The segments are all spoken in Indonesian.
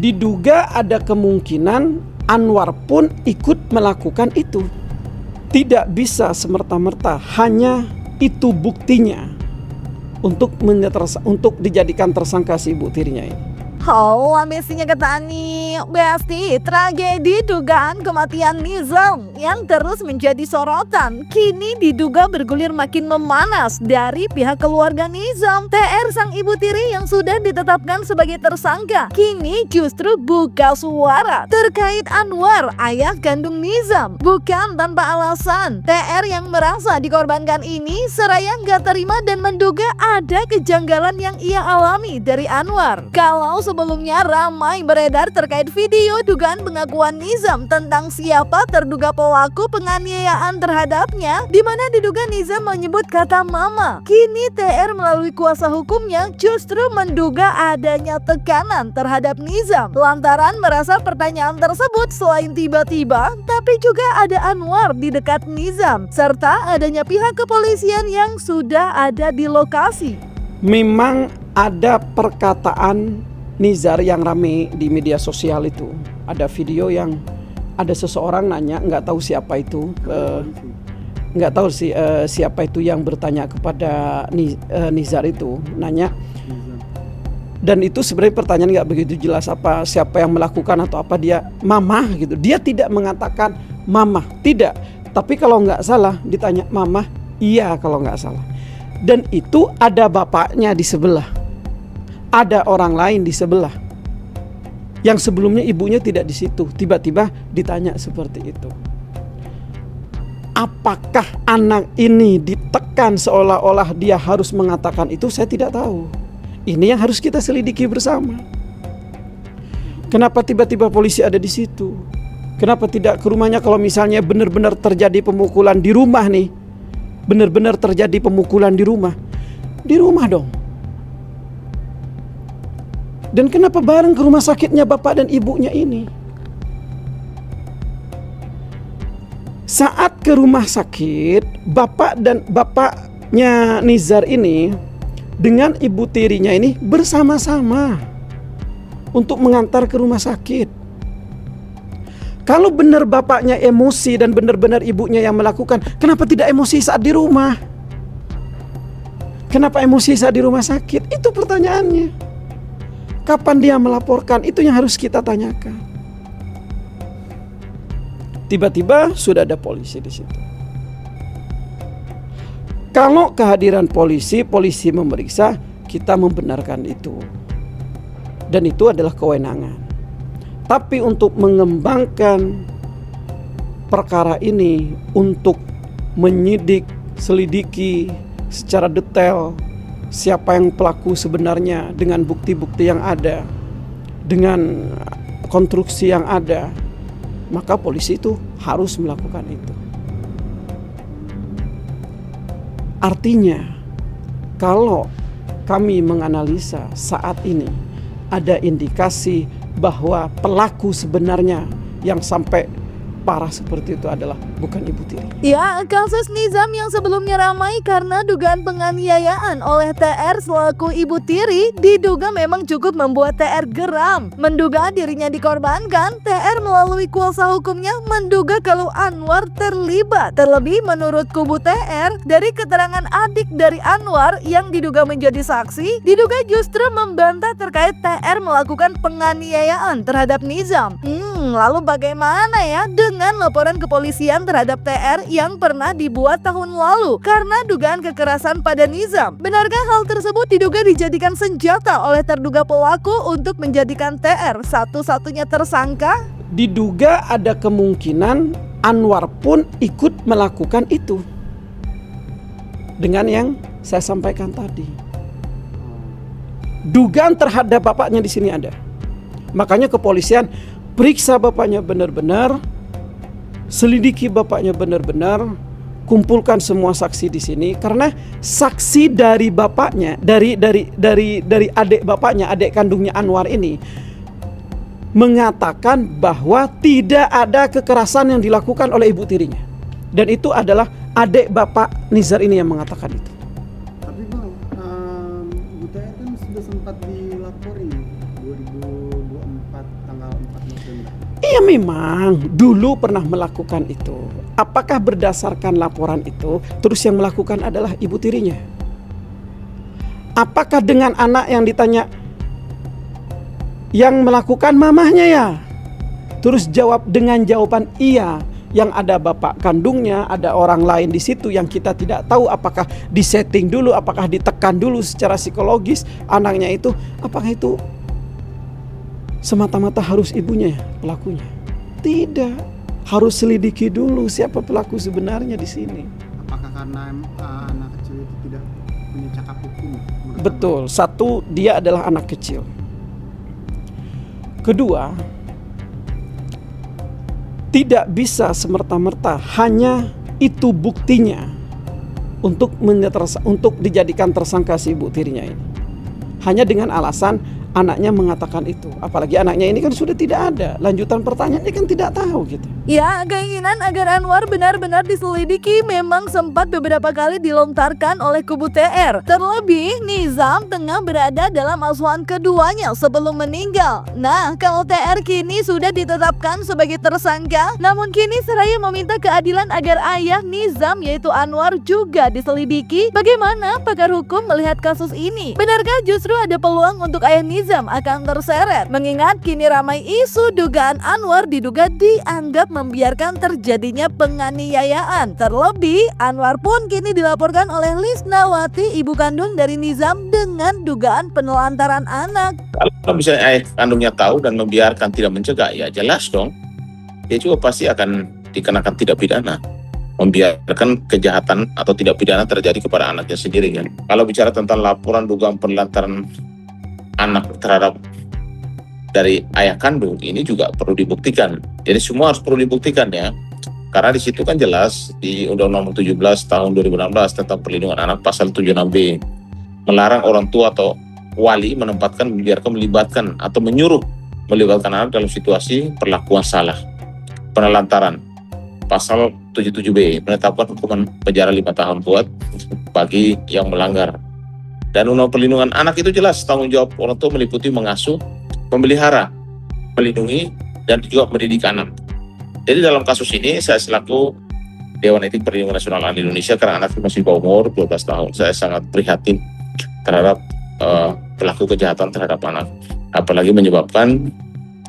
Diduga ada kemungkinan Anwar pun ikut melakukan itu. Tidak bisa semerta-merta hanya itu buktinya untuk dijadikan tersangka si ibu tirinya ini. Oh, ambisinya kata Ani. Besti, tragedi dugaan kematian Nizam yang terus menjadi sorotan kini diduga bergulir makin memanas dari pihak keluarga Nizam. TR sang ibu tiri yang sudah ditetapkan sebagai tersangka kini justru buka suara terkait Anwar, ayah kandung Nizam. Bukan tanpa alasan, TR yang merasa dikorbankan ini seraya nggak terima dan menduga ada kejanggalan yang ia alami dari Anwar. Kalau sebelumnya ramai beredar terkait video dugaan pengakuan Nizam tentang siapa terduga pelaku penganiayaan terhadapnya, di mana diduga Nizam menyebut kata mama. Kini TR melalui kuasa hukumnya justru menduga adanya tekanan terhadap Nizam lantaran merasa pertanyaan tersebut selain tiba-tiba, tapi juga ada Anwar di dekat Nizam serta adanya pihak kepolisian yang sudah ada di lokasi. Memang ada perkataan Nizar yang rame di media sosial itu. Ada video yang ada seseorang nanya, nggak tahu siapa itu, nggak tahu sih siapa itu yang bertanya kepada Nizar itu, nanya. Dan itu sebenarnya pertanyaan nggak begitu jelas apa siapa yang melakukan atau apa dia mama gitu. Dia tidak mengatakan mama, tidak. Tapi kalau nggak salah ditanya mama, iya kalau nggak salah. Dan itu ada bapaknya di sebelah. Ada orang lain di sebelah yang sebelumnya ibunya tidak di situ. Tiba-tiba ditanya seperti itu. Apakah anak ini ditekan seolah-olah dia harus mengatakan itu? Saya tidak tahu. Ini yang harus kita selidiki bersama. Kenapa tiba-tiba polisi ada di situ? Kenapa tidak ke rumahnya kalau misalnya benar-benar terjadi pemukulan di rumah nih? Benar-benar terjadi pemukulan di rumah. Di rumah dong. Dan kenapa bareng ke rumah sakitnya bapak dan ibunya ini? Saat ke rumah sakit, bapaknya Nizar ini dengan ibu tirinya ini bersama-sama untuk mengantar ke rumah sakit. Kalau benar bapaknya emosi dan benar-benar ibunya yang melakukan, kenapa tidak emosi saat di rumah? Kenapa emosi saat di rumah sakit? Itu pertanyaannya. Kapan dia melaporkan? Itu yang harus kita tanyakan. Tiba-tiba sudah ada polisi di situ. Kalau kehadiran polisi memeriksa, kita membenarkan itu. Dan itu adalah kewenangan. Tapi untuk mengembangkan perkara ini, untuk menyidik, selidiki secara detail siapa yang pelaku sebenarnya dengan bukti-bukti yang ada, dengan konstruksi yang ada, maka polisi itu harus melakukan itu. Artinya, kalau kami menganalisa saat ini ada indikasi bahwa pelaku sebenarnya yang sampai parah seperti itu adalah bukan ibu tiri. Ya, kasus Nizam yang sebelumnya ramai karena dugaan penganiayaan oleh TR selaku ibu tiri diduga memang cukup membuat TR geram. Menduga dirinya dikorbankan, TR melalui kuasa hukumnya menduga kalau Anwar terlibat. Terlebih menurut kubu TR, dari keterangan adik dari Anwar yang diduga menjadi saksi, diduga justru membantah terkait TR melakukan penganiayaan terhadap Nizam. Lalu bagaimana ya dengan laporan kepolisian terhadap TR yang pernah dibuat tahun lalu karena dugaan kekerasan pada Nizam? Benarkah hal tersebut diduga dijadikan senjata oleh terduga pelaku untuk menjadikan TR satu-satunya tersangka? Diduga ada kemungkinan Anwar pun ikut melakukan itu. Dengan yang saya sampaikan tadi. Dugaan terhadap bapaknya di sini ada. Makanya kepolisian periksa bapaknya benar-benar, selidiki bapaknya benar-benar, kumpulkan semua saksi di sini karena saksi dari bapaknya, dari adik bapaknya, adik kandungnya Anwar ini mengatakan bahwa tidak ada kekerasan yang dilakukan oleh ibu tirinya. Dan itu adalah adik bapak Nizar ini yang mengatakan itu. Tapi Bang, Bu Taya kan sudah sempat dilapori 2024 Iya memang dulu pernah melakukan itu. Apakah berdasarkan laporan itu terus yang melakukan adalah ibu tirinya? Apakah dengan anak yang ditanya yang melakukan mamahnya ya? Terus jawab dengan jawaban iya, yang ada bapak kandungnya, ada orang lain di situ yang kita tidak tahu apakah disetting dulu, apakah ditekan dulu secara psikologis anaknya itu, apakah itu semata-mata harus ibunya pelakunya? Tidak, harus selidiki dulu siapa pelaku sebenarnya di sini. Apakah karena anak kecil itu tidak punya cakap hukum? Betul, satu dia adalah anak kecil. Kedua, tidak bisa semerta-merta hanya itu buktinya untuk dijadikan tersangka si ibu tirinya ini. Hanya dengan alasan anaknya mengatakan itu. Apalagi anaknya ini kan sudah tidak ada. Lanjutan pertanyaannya kan tidak tahu gitu. Ya, keinginan agar Anwar benar-benar diselidiki memang sempat beberapa kali dilontarkan oleh kubu TR. Terlebih, Nizam tengah berada dalam asuhan keduanya sebelum meninggal. Nah, kalau TR kini sudah ditetapkan sebagai tersangka, namun kini seraya meminta keadilan agar ayah Nizam yaitu Anwar juga diselidiki. Bagaimana pakar hukum melihat kasus ini? Benarkah justru ada peluang untuk ayah Nizam akan terseret? Mengingat kini ramai isu dugaan Anwar diduga dianggap membiarkan terjadinya penganiayaan. Terlebih, Anwar pun kini dilaporkan oleh Lisnawati, ibu kandung dari Nizam, dengan dugaan penelantaran anak. Kalau misalnya ayah kandungnya tahu dan membiarkan tidak mencegah, ya jelas dong, dia juga pasti akan dikenakan tidak pidana. Membiarkan kejahatan atau tidak pidana terjadi kepada anaknya sendiri kan. Kalau bicara tentang laporan dugaan penelantaran anak terhadap dari ayah kandung, ini juga perlu dibuktikan. Jadi semua harus perlu dibuktikan ya. Karena di situ kan jelas di Undang-Undang Nomor 17 Tahun 2016 tentang Perlindungan Anak pasal 76B melarang orang tua atau wali menempatkan, membiarkan, melibatkan atau menyuruh melibatkan anak dalam situasi perlakuan salah. Penelantaran pasal 77B menetapkan hukuman penjara 5 tahun buat bagi yang melanggar. Dan Undang Perlindungan Anak itu jelas tanggung jawab orang tua meliputi mengasuh, memelihara, melindungi, dan juga mendidik anak. Jadi dalam kasus ini saya selaku Dewan Etik Perlindungan Nasional Anak Indonesia, karena anak masih bawah umur 12 tahun, saya sangat prihatin terhadap pelaku kejahatan terhadap anak. Apalagi menyebabkan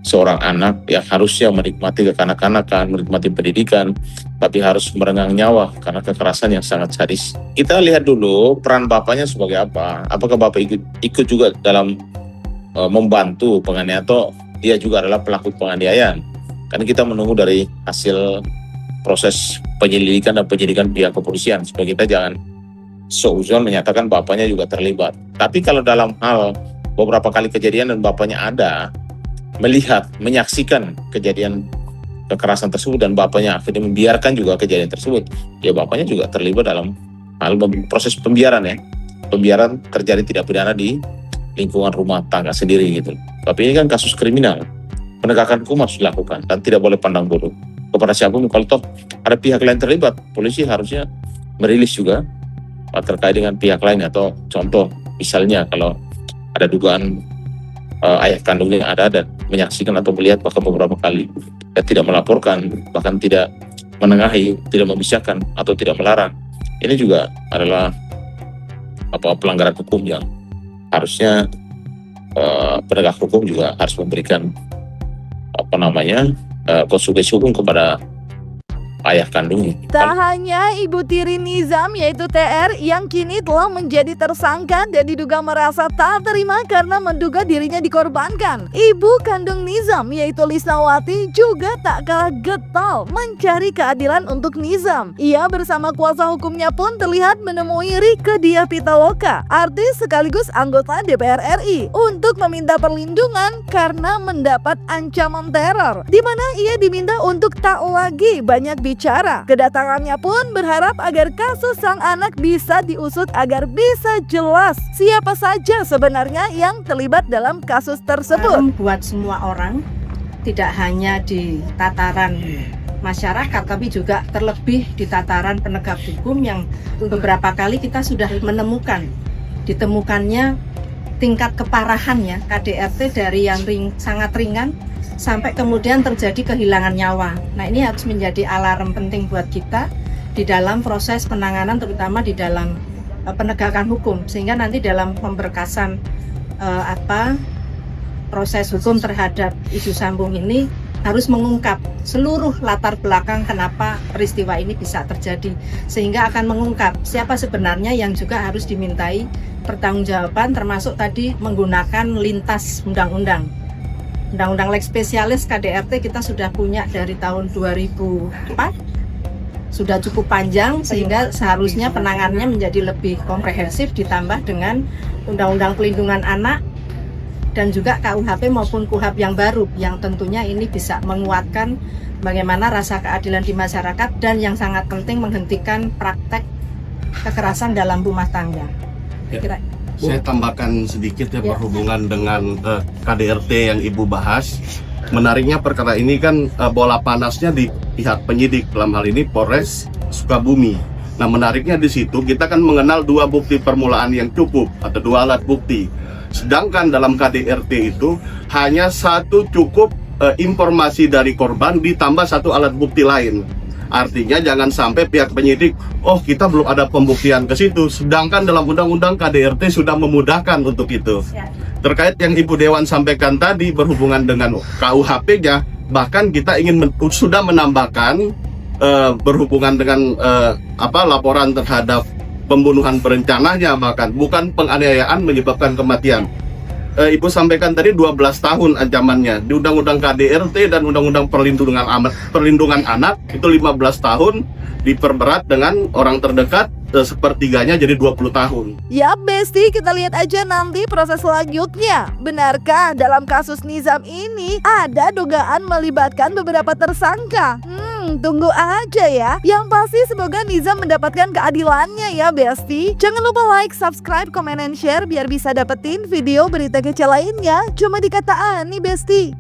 seorang anak yang harusnya menikmati kekanak-kanakan, menikmati pendidikan, tapi harus merenggang nyawa karena kekerasan yang sangat sadis. Kita lihat dulu peran bapaknya sebagai apa. Apakah bapak ikut juga dalam membantu penganiayaan atau dia juga adalah pelaku penganiayaan? Karena kita menunggu dari hasil proses penyelidikan dan penyidikan pihak kepolisian supaya kita jangan seuzon menyatakan bapaknya juga terlibat. Tapi kalau dalam hal beberapa kali kejadian dan bapaknya ada, melihat, menyaksikan kejadian kekerasan tersebut dan bapaknya akhirnya membiarkan juga kejadian tersebut, ya bapaknya juga terlibat dalam hal proses pembiaran ya. Pembiaran terjadi tidak pidana di lingkungan rumah tangga sendiri gitu. Tapi ini kan kasus kriminal. Penegakan hukum harus dilakukan dan tidak boleh pandang bulu kepada siapapun. Kalau toh ada pihak lain terlibat, polisi harusnya merilis juga terkait dengan pihak lain. Atau contoh misalnya kalau ada dugaan ayah kandungnya ada dan menyaksikan atau melihat bahkan beberapa kali dan tidak melaporkan, bahkan tidak menengahi, tidak memisahkan atau tidak melarang, ini juga adalah pelanggaran hukum yang harusnya penegak hukum juga harus memberikan konsekuensi hukum kepada ayah kandungnya. Tak hanya ibu tiri Nizam yaitu TR yang kini telah menjadi tersangka dan diduga merasa tak terima karena menduga dirinya dikorbankan. Ibu kandung Nizam yaitu Lisnawati juga tak kalah getol mencari keadilan untuk Nizam. Ia bersama kuasa hukumnya pun terlihat menemui Rieke Diah Pitaloka, artis sekaligus anggota DPR RI, untuk meminta perlindungan karena mendapat ancaman teror, di mana ia diminta untuk tak lagi banyak bicara. Kedatangannya pun berharap agar kasus sang anak bisa diusut agar bisa jelas siapa saja sebenarnya yang terlibat dalam kasus tersebut. Buat semua orang, tidak hanya di tataran masyarakat tapi juga terlebih di tataran penegak hukum yang beberapa kali kita sudah ditemukannya tingkat keparahannya KDRT dari yang sangat ringan sampai kemudian terjadi kehilangan nyawa. Nah, ini harus menjadi alarm penting buat kita di dalam proses penanganan, terutama di dalam penegakan hukum, sehingga nanti dalam pemberkasan proses hukum terhadap isu sambung ini harus mengungkap seluruh latar belakang kenapa peristiwa ini bisa terjadi, sehingga akan mengungkap siapa sebenarnya yang juga harus dimintai pertanggungjawaban, termasuk tadi menggunakan lintas undang-undang. Undang-undang Lex Specialis KDRT kita sudah punya dari tahun 2004, sudah cukup panjang sehingga seharusnya penanganannya menjadi lebih komprehensif, ditambah dengan Undang-Undang Pelindungan Anak dan juga KUHP maupun KUHAP yang baru, yang tentunya ini bisa menguatkan bagaimana rasa keadilan di masyarakat dan yang sangat penting menghentikan praktek kekerasan dalam rumah tangga. Ya. Saya tambahkan sedikit ya, berhubungan dengan KDRT yang Ibu bahas. Menariknya perkara ini kan bola panasnya di pihak penyidik, dalam hal ini Polres Sukabumi. Nah, menariknya di situ kita kan mengenal 2 bukti permulaan yang cukup atau 2 alat bukti. Sedangkan dalam KDRT itu hanya 1 cukup informasi dari korban ditambah 1 alat bukti lain. Artinya jangan sampai pihak penyidik, oh kita belum ada pembuktian ke situ, sedangkan dalam undang-undang KDRT sudah memudahkan untuk itu. Terkait yang Ibu Dewan sampaikan tadi berhubungan dengan KUHP-nya, bahkan kita ingin sudah menambahkan berhubungan dengan laporan terhadap pembunuhan berencananya, bahkan bukan penganiayaan menyebabkan kematian. Ibu sampaikan tadi 12 tahun ancamannya. Di Undang-Undang KDRT dan Undang-Undang Perlindungan Anak itu 15 tahun, diperberat dengan orang terdekat sepertiganya jadi 20 tahun. Ya Besti, kita lihat aja nanti proses selanjutnya. Benarkah dalam kasus Nizam ini ada dugaan melibatkan beberapa tersangka? Tunggu aja ya. Yang pasti semoga Nizam mendapatkan keadilannya ya Besti. Jangan lupa like, subscribe, comment, and share biar bisa dapetin video berita kece lainnya cuma di Kata Ani Besti.